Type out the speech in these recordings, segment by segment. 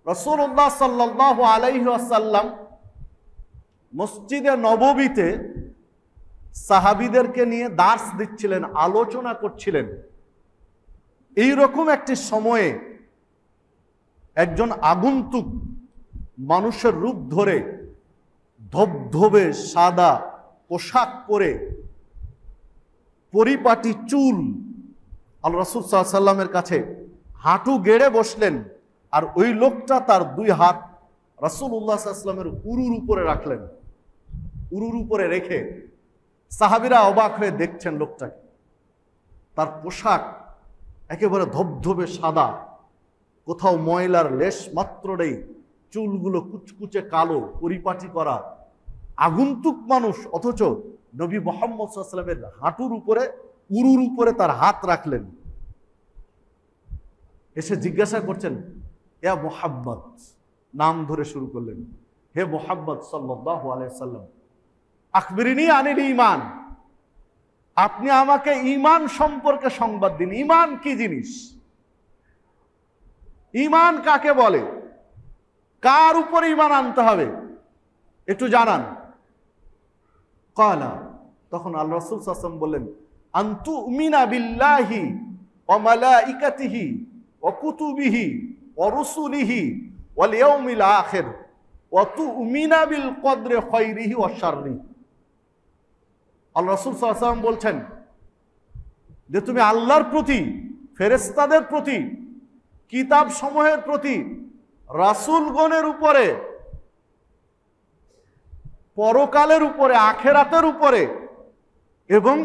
রাসূলুল্লাহ সাল্লাল্লাহু আলাইহি ওয়াসাল্লাম মসজিদে নববীতে সাহাবীদেরকে নিয়ে দার্স দিচ্ছিলেন, আলোচনা করছিলেন। এইরকম একটি সময়ে একজন আগন্তুক মানুষের রূপ ধরে ধবধবে সাদা পোশাক পরে, পরিপাটি চুল, আল্লাহ রাসূল সাল্লাল্লাহু আলাইহি ওয়াসাল্লামের কাছে হাঁটু গেড়ে বসলেন। আর ওই লোকটা তার দুই হাত রাসূলুল্লাহ সাল্লাল্লাহু আলাইহি ওয়াসাল্লামের উরুর উপরে রাখলেন। উরুর উপরে রেখে সাহাবীরা অবাক হয়ে দেখছেন লোকটাকে। তার পোশাক একেবারে ধবধবে সাদা, কোথাও ময়লার লেশ মাত্র নেই, চুলগুলো কুচকুচে কালো, পরিপাটি করা। আগন্তুক মানুষ, অথচ নবী মুহাম্মদ সাল্লাল্লাহু আলাইহি ওয়াসাল্লামের হাঁটুর উপরে, উরুর উপরে তার হাত রাখলেন। এসে জিজ্ঞাসা করছেন, ইয়া মুহাম্মদ, নাম ধরে শুরু করলেন, হে মুহাম্মদ সাল্লাল্লাহু আলাইহি ওয়াসাল্লাম, আখবিরিনি আনিল ঈমান, আপনি আমাকে ঈমান সম্পর্কে সংবাদ দিন। ঈমান কি জিনিস? ঈমান কাকে বলে? কার উপরে ঈমান আনতে হবে একটু জানান। ক্বালা, তখন আল্লাহ রাসূল সাল্লাল্লাহু আলাইহি ওয়াসাল্লাম বললেন, আনতুমিনা বিল্লাহি ওয়া মালাইকাতিহি ওয়া কুতুবিহি ওয়া রুসুলিহি ওয়াল ইয়াউমিল আখির ওয়া তুমিনা বিল কদরি খায়রিহি ওয়া শাররিহি। আল্লাহ রাসূল সাল্লাল্লাহু আলাইহি ওয়াসাল্লাম বলছেন যে তুমি আল্লাহর প্রতি, ফেরেশতাদের প্রতি, কিতাব সমূহের প্রতি, রাসূলগণের উপরে, পরকালের উপরে, আখিরাতের উপরে এবং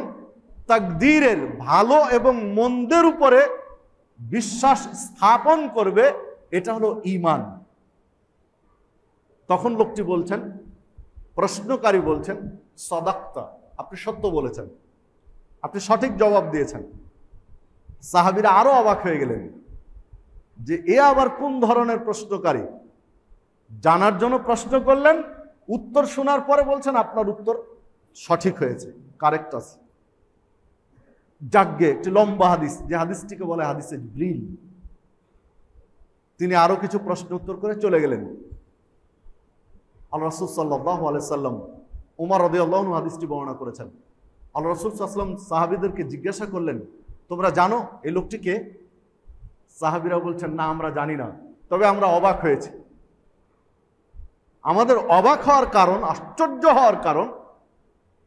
তাকদীরের, ভালো এবং মন্দের উপরে বিশ্বাস স্থাপন করবে, এটা হলো ঈমান। তখন লোকটি বলছেন, প্রশ্নকারী বলছেন, সাদাক্তা, আপনি সত্য বলেছেন, আপনি সঠিক জবাব দিয়েছেন। সাহাবীরা আরো অবাক হয়ে গেলেন যে এ আবার কোন ধরনের প্রশ্নকারী। জানার জন্য প্রশ্ন করলেন, উত্তর শোনার পরে বলছেন আপনার উত্তর সঠিক হয়েছে, কারেক্ট আছে। যাগ্গে একটি লম্বা হাদিস, যে হাদিসটিকে বলে হাদিসে জিবরিল। তিনি আরো কিছু প্রশ্ন উত্তর করে চলে গেলেন। আল্লাহ রাসূল সাল্লাল্লাহু আলাইহি ওয়াসাল্লাম, ওমর রাদিয়াল্লাহু আনহু হাদিসটি বর্ণনা করেছেন। আল্লাহ রাসূল সাল্লাল্লাহু আলাইহি ওয়াসাল্লাম সাহাবীদেরকে জিজ্ঞাসা করলেন, তোমরা জানো এই লোকটিকে? সাহাবীরা বলছেন, না আমরা জানি না, তবে আমরা অবাক হয়েছি। আমাদের অবাক হওয়ার কারণ, আশ্চর্য হওয়ার কারণ,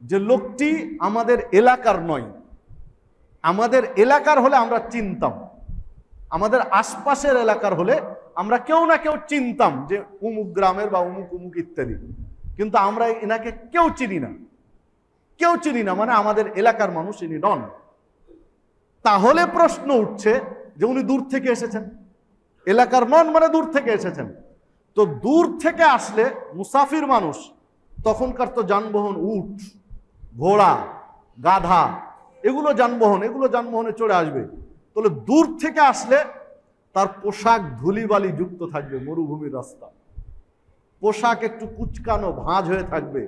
যে লোকটি আমাদের এলাকার নয়। আমাদের এলাকার হলে আমরা চিনতাম, আমাদের আশপাশের এলাকার হলে আমরা কেউ না কেউ চিনতাম যে অমুক গ্রামের বা অমুক অমুক ইত্যাদি, কিন্তু আমরা এনাকে কেউ চিনি না। কেউ চিনি না মানে আমাদের এলাকার মানুষ ইনি নন। তাহলে প্রশ্ন উঠছে যে উনি দূর থেকে এসেছেন, এলাকার নন মানে দূর থেকে এসেছেন। তো দূর থেকে আসলে মুসাফির মানুষ, তখনকার তো যানবাহন উট, ঘোড়া, গাধা, এগুলো যানবাহনে চড়ে আসবে। তাহলে দূর থেকে আসলে তার পোশাক ধুলিবালি যুক্ত থাকবে, মরুভূমির রাস্তা, পোশাক একটু কুচকানো ভাঁজ হয়ে থাকবে,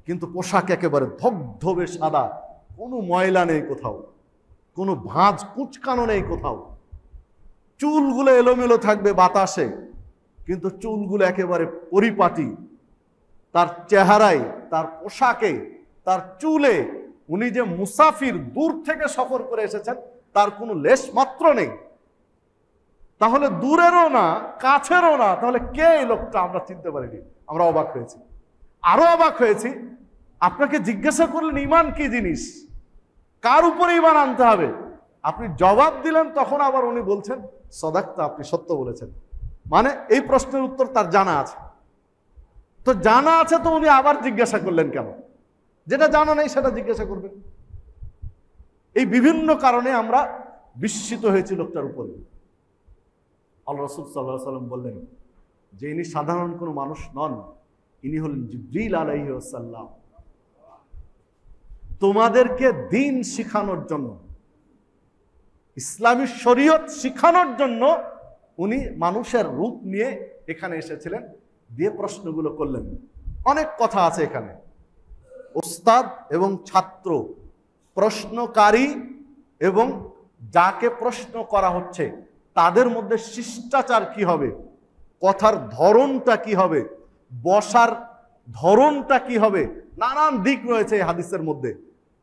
কিন্তু পোশাক একেবারে ধবধবে সাদা, কোনো ময়লা নেই কোথাও, কোনো ভাঁজ কুচকানো নেই কোথাও। চুলগুলো এলোমেলো থাকবে বাতাসে, কিন্তু চুলগুলো একেবারে পরিপাটি। তার চেহারায়, তার পোশাকে, তার চুলে উনি যে মুসাফির, দূর থেকে সফর করে এসেছেন, তার কোনো লেশ মাত্র নেই। তাহলে দূরেরও না, কাছেরও না, তাহলে কে এই লোকটা? আমরা চিনতে পারিনি, আমরা অবাক হয়েছি। আরো অবাক হয়েছি, আপনাকে জিজ্ঞাসা করলেন ঈমান কি জিনিস, কার উপরে ঈমান আনতে হবে, আপনি জবাব দিলেন, তখন আবার উনি বলছেন সাদাক্তা, আপনি সত্য বলেছেন। মানে এই প্রশ্নের উত্তর তার জানা আছে। তো জানা আছে তো উনি আবার জিজ্ঞাসা করলেন কেন? যেটা জানা নেই সেটা জিজ্ঞাসা করবেন। এই বিভিন্ন কারণে আমরা বিস্মিত হয়েছি লোকটার উপরে। আল্লাহ রাসূল সাল্লাল্লাহু আলাইহি ওয়াসাল্লাম বললেন যে ইনি সাধারণ কোনো মানুষ নন, ইনি হলেন জিবরিল আলাইহিস সালাম। তোমাদেরকে দিন শিখানোর জন্য, ইসলামী শরীয়ত শিখানোর জন্য উনি মানুষের রূপ নিয়ে এখানে এসেছিলেন, দিয়ে প্রশ্নগুলো করলেন। অনেক কথা আছে এখানে। ওস্তাদ এবং ছাত্র, প্রশ্নকারী এবং যাকে প্রশ্ন করা হচ্ছে, তাদের মধ্যে শিষ্টাচার কি হবে, কথার ধরনটা কি হবে, বসার ধরনটা কি হবে, নানান দিক রয়েছে এই হাদিসের মধ্যে।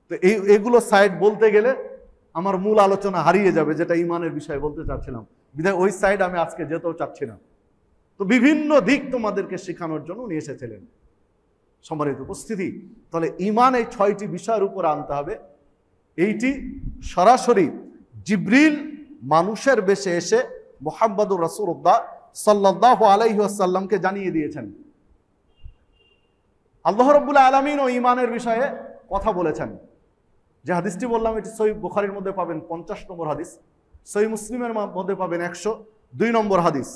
তো এগুলো সাইড বলতে গেলে আমার মূল আলোচনা হারিয়ে যাবে, যেটা ইমানের বিষয়ে বলতে চাচ্ছিলাম, বিধায় ওই সাইড আমি আজকে যেতেও চাচ্ছি না। তো বিভিন্ন দিক তোমাদেরকে শেখানোর জন্য নিয়ে এসেছিলেন। সম্মানিত উপস্থিতি, তাহলে ইমান এই 6টি বিষয়ের উপর আনতে হবে। এইটি সরাসরি জিবরিল মানুষের বেশে এসে মুহাম্মদুর রাসূলুল্লাহ সাল্লাল্লাহু আলাইহি ওয়াসাল্লামকে জানিয়ে দিয়েছেন। আল্লাহ রাব্বুল আলামিন ও ইমানের বিষয়ে কথা বলেছেন। যে হাদিসটি বললাম, এটি সহিহ বুখারীর মধ্যে পাবেন 50 নম্বর হাদিস, সহিহ মুসলিমের মধ্যে পাবেন 102 নম্বর হাদিস।